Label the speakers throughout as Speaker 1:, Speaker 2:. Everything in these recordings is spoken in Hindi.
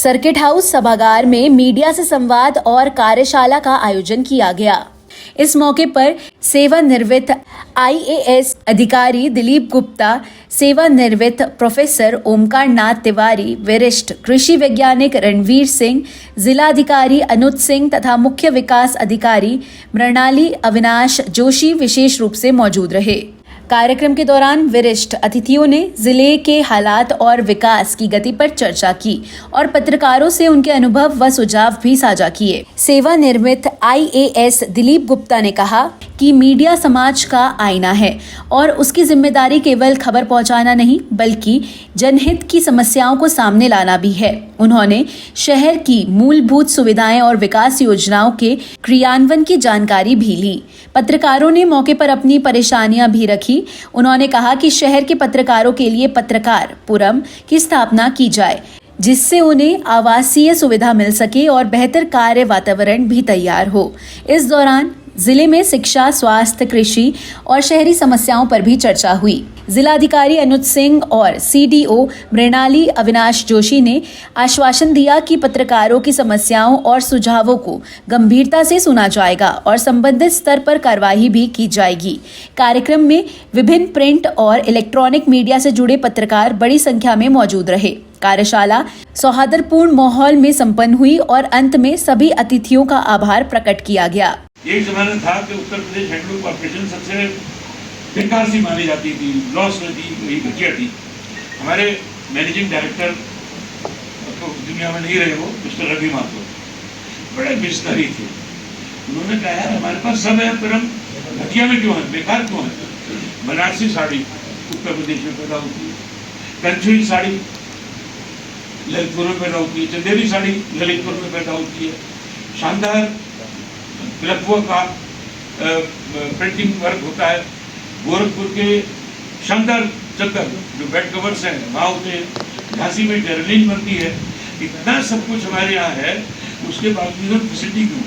Speaker 1: सर्किट हाउस सभागार में मीडिया से संवाद और कार्यशाला का आयोजन किया गया। इस मौके पर सेवानिवृत्त आईएएस अधिकारी दिलीप गुप्ता, सेवानिवृत्त प्रोफेसर ओमकार नाथ तिवारी, वरिष्ठ कृषि वैज्ञानिक रणवीर सिंह, जिलाधिकारी अनुज सिंह तथा मुख्य विकास अधिकारी मृणाली अविनाश जोशी विशेष रूप से मौजूद रहे। कार्यक्रम के दौरान वरिष्ठ अतिथियों ने जिले के हालात और विकास की गति पर चर्चा की और पत्रकारों से उनके अनुभव व सुझाव भी साझा किए। सेवानिवृत्त आईएएस दिलीप गुप्ता ने कहा कि मीडिया समाज का आईना है और उसकी जिम्मेदारी केवल खबर पहुंचाना नहीं बल्कि जनहित की समस्याओं को सामने लाना भी है। उन्होंने शहर की मूलभूत सुविधाएं और विकास योजनाओं के क्रियान्वयन की जानकारी भी ली। पत्रकारों ने मौके पर अपनी परेशानियां भी रखी। उन्होंने कहा कि शहर के पत्रकारों के लिए पत्रकार पुरम की स्थापना की जाए, जिससे उन्हें आवासीय सुविधा मिल सके और बेहतर कार्य वातावरण भी तैयार हो। इस दौरान जिले में शिक्षा, स्वास्थ्य, कृषि और शहरी समस्याओं पर भी चर्चा हुई। जिलाधिकारी अनुज सिंह और सीडीओ मृणाली अविनाश जोशी ने आश्वासन दिया कि पत्रकारों की समस्याओं और सुझावों को गंभीरता से सुना जाएगा और संबंधित स्तर पर कार्रवाई भी की जाएगी। कार्यक्रम में विभिन्न प्रिंट और इलेक्ट्रॉनिक मीडिया से जुड़े पत्रकार बड़ी संख्या में मौजूद रहे। कार्यशाला सौहार्दपूर्ण माहौल में संपन्न हुई और अंत में सभी अतिथियों का आभार प्रकट किया गया।
Speaker 2: एक जमाना था कि उत्तर प्रदेश हैंडलूम कॉर्पोरेशन सबसे बेकार सी मानी जाती थी, लॉस में थी, वही घटिया थी। हमारे मैनेजिंग डायरेक्टर तो दुनिया में नहीं रहे, वो मिस्टर रवि माथुर बड़े विजनरी थे। उन्होंने कहा यार हमारे पास सब है पर हम घटिया में क्यों है, बेकार क्यों है। बनारसी साड़ी उत्तर प्रदेश में पैदा होती है, कंचुई साड़ी ललितपुर में पैदा होती है, चंदेरी साड़ी ललितपुर में पैदा होती है, शानदार लखनऊ का प्रिंटिंग वर्क होता है, गोरखपुर के शानदार चद्दर जो बेड कवर्स हैं वहाँ होते हैं, झांसी में जर्लिन बनती है। इतना सब कुछ हमारे यहाँ है, उसके बावजूद हम फैसिलिटी क्यों।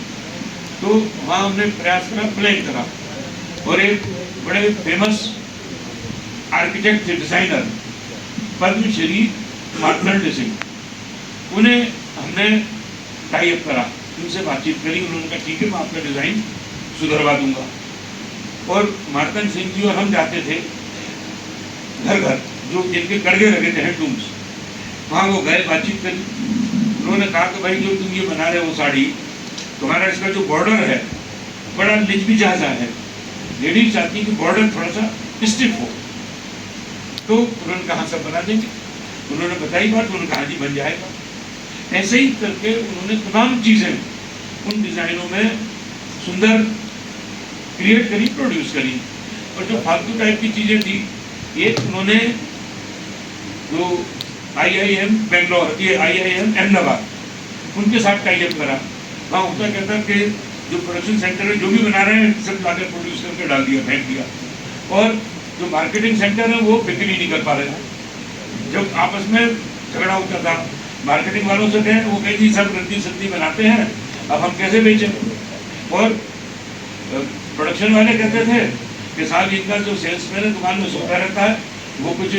Speaker 2: तो वहाँ हमने प्रयास करा, प्लान करा और एक बड़े फेमस आर्किटेक्ट थे, डिजाइनर पद्मश्री मार्तंड सिंह, उन्हें हमने टाई अप करा, उनसे बातचीत करी। उन्होंने कहा ठीक है मैं आपका डिज़ाइन सुधरवा दूंगा। और मार्तंड सिंह जी और हम जाते थे घर घर, जो जिनके कड़गे लगे थे हैंडलूम्स, वहाँ वो गए, बातचीत करी। उन्होंने कहा कि भाई जो तुम ये बना रहे हो साड़ी, तुम्हारा इसका जो बॉर्डर है बड़ा लिचबिचासा है, लेडीज चाहती कि बॉर्डर थोड़ा सा स्टिफ हो। तो उन्होंने कहा सब बना देंगे। उन्होंने बताई बात, उन्होंने कहा जी बन जाएगा। ऐसे ही करके उन्होंने तमाम चीज़ें उन डिज़ाइनों में सुंदर क्रिएट करी, प्रोड्यूस करी। और जो फालतू टाइप की चीज़ें थी, एक उन्होंने जो IIM बेंगलोर, ये IIM अहमदाबाद, उनके साथ टाई अप करा। वहाँ होता कहता कि जो प्रोडक्शन सेंटर में जो भी बना रहे हैं सब लाकर प्रोड्यूस करके डाल दिया, फेंक दिया। और जो मार्केटिंग सेंटर है वो बिक्री नहीं कर पा रहे हैं। जब आपस में झगड़ा होता था मार्केटिंग वालों से, थे वो कहते जी सब गंदी सब्जी बनाते हैं, अब हम कैसे बेचें। और प्रोडक्शन वाले कहते थे कि साहब इनका जो सेल्समैन है दुकान में सोता रहता है, वो कुछ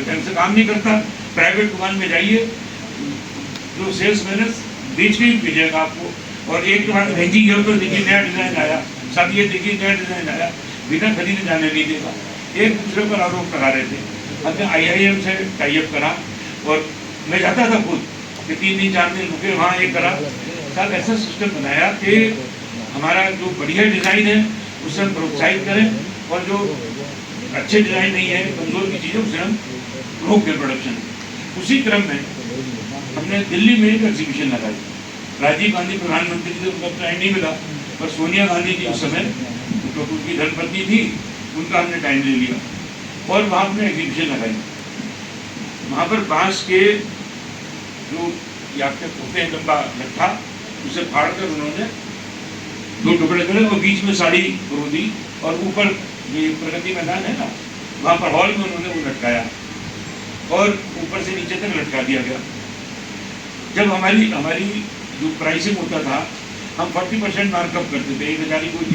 Speaker 2: ढंग से काम नहीं करता, प्राइवेट दुकान में जाइए, जो सेल्समैन है बेच के ही भेजेगा आपको। और एक दुकान भेजी गया तो देखिए नया डिज़ाइन आया, सब ये देखिए नया डिज़ाइन आया, बिना खरीदे जाने नहीं देगा। एक दूसरे पर आरोप लगा रहे थे। हमने IIM से टाई अप करा और मैं जाता था खुद कि 3 दिन 4 दिन रुके, वहाँ एक करा। साथ ऐसा सिस्टम बनाया कि हमारा जो बढ़िया डिज़ाइन है उससे हम प्रोत्साहित करें और जो अच्छे डिज़ाइन नहीं है, कमज़ोर की चीज़ें उसे हम रोक दें प्रोडक्शन। उसी क्रम में हमने दिल्ली में एक एग्जीबिशन लगाई। राजीव गांधी प्रधानमंत्री थे, उनका टाइम नहीं मिला, पर सोनिया गांधी जी उस समय जो उनकी धर्मपत्नी थी उनका हमने टाइम ले लिया और वहाँ हमने एग्जीबिशन लगाई। वहाँ पर बांस के जो याकते होते हैं लंबा लट्ठा, उसे फाड़ कर उन्होंने 2 टुकड़े करे और बीच में साड़ी रो दी और ऊपर ये प्रगति मैदान है ना, वहाँ पर हॉल में उन्होंने वो लटकाया और ऊपर से नीचे तक लटका दिया गया। जब हमारी जो प्राइसिंग होता था, हम 40% मार्कअप करते थे। 1000 की कोई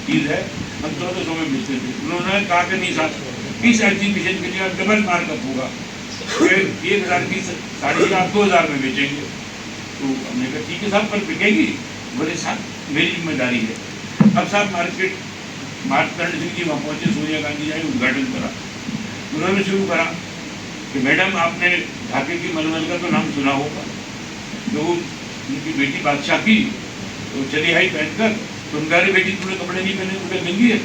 Speaker 2: चीज़ है हम 1400 में बेचते थे। उन्होंने कहा कि नहीं साहब, इस एग्जीबिशन के लिए डबल मार्कअप होगा, फिर 1000 की साड़ी आप 2000 में बेचेंगे। तो हमने कहा ठीक है साहब, पर बिकेगी? बोले साहब मेरी जिम्मेदारी है। अब साहब मार्च करण सिंह जी वहाँ पहुँचे, सोनिया गांधी जी उद्घाटन करा। उन्होंने शुरू करा कि मैडम आपने ढाके की मलमल का तो नाम सुना होगा। तो उनकी बेटी बादशाह की तो चली आई पहनकर, तो उनका अरे बेटी तुमने कपड़े नहीं पहने, उनके महंगी है,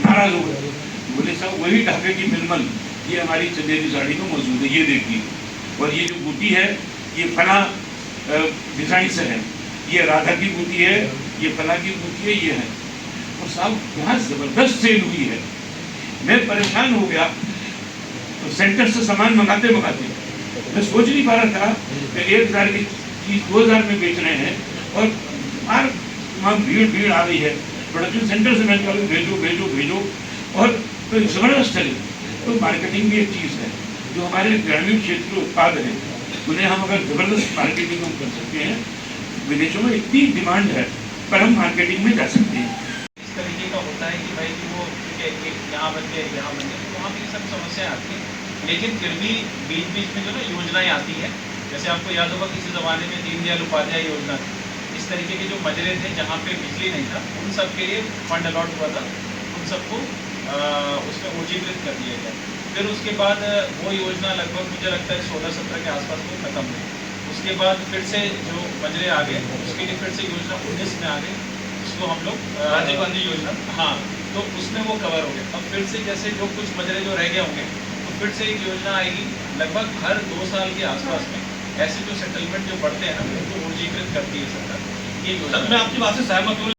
Speaker 2: नाराज हो गए। बोले साहब वही ढाके की मलमल ये हमारी चंदेरी साड़ी में मौजूद है, ये देखिए। और ये जो बूटी है ये फला डिजाइन से है, ये राधा की बूटी है, ये फला की बूटी है, ये है। और साहब यहाँ जबरदस्त सेल हुई है। मैं परेशान हो गया। तो सेंटर से सामान मंगाते मंगाते मैं सोच नहीं पा रहा था कि 1000 की चीज 2000 में बेच रहे हैं और वहाँ भीड़ आ रही है। प्रोडक्शन सेंटर से मैं कहूँ भेजो भेजो भेजो, और तो जबरदस्त चले। तो मार्केटिंग भी एक चीज़ है जो हमारे ग्रामीण क्षेत्र के उत्पाद हैं, उन्हें हम अगर जबरदस्त मार्केटिंग हम कर सकते हैं। विदेशों में इतनी डिमांड है पर हम मार्केटिंग में जा सकते हैं।
Speaker 3: इस तरीके का होता है कि भाई कि वो यहाँ बन गए यहाँ बन गए, तो वहाँ पर ये सब समस्याएं आती हैं। लेकिन फिर भी बीच बीच में जो ना योजनाएं आती हैं, जैसे आपको याद होगा किसी ज़माने में दीनदयाल उपाध्याय योजना थी। इस तरीके के जो मजरे थे जहाँ पे बिजली नहीं था, उन सब के लिए फंड अलॉट हुआ था, उन सबको उसमें ऊर्जीकृत कर दिया गया। फिर उसके बाद वो योजना लगभग मुझे लगता है 16-17 के आसपास वो खत्म हुई। उसके बाद फिर से जो मजरे आ गए उसके लिए फिर से योजना 19 में आ गई, उसको हम लोग राजीव गांधी योजना, हाँ, तो उसमें वो कवर हो गया। अब फिर से जैसे जो कुछ मजरे जो रह गए होंगे तो फिर से एक योजना आएगी लगभग हर 2 साल के आसपास में। ऐसे जो सेटलमेंट जो बढ़ते हैं ना उनको ऊर्जीकृत करती है सरकार, ये योजना।
Speaker 4: मैं आपकी बात से सहमत हूँ।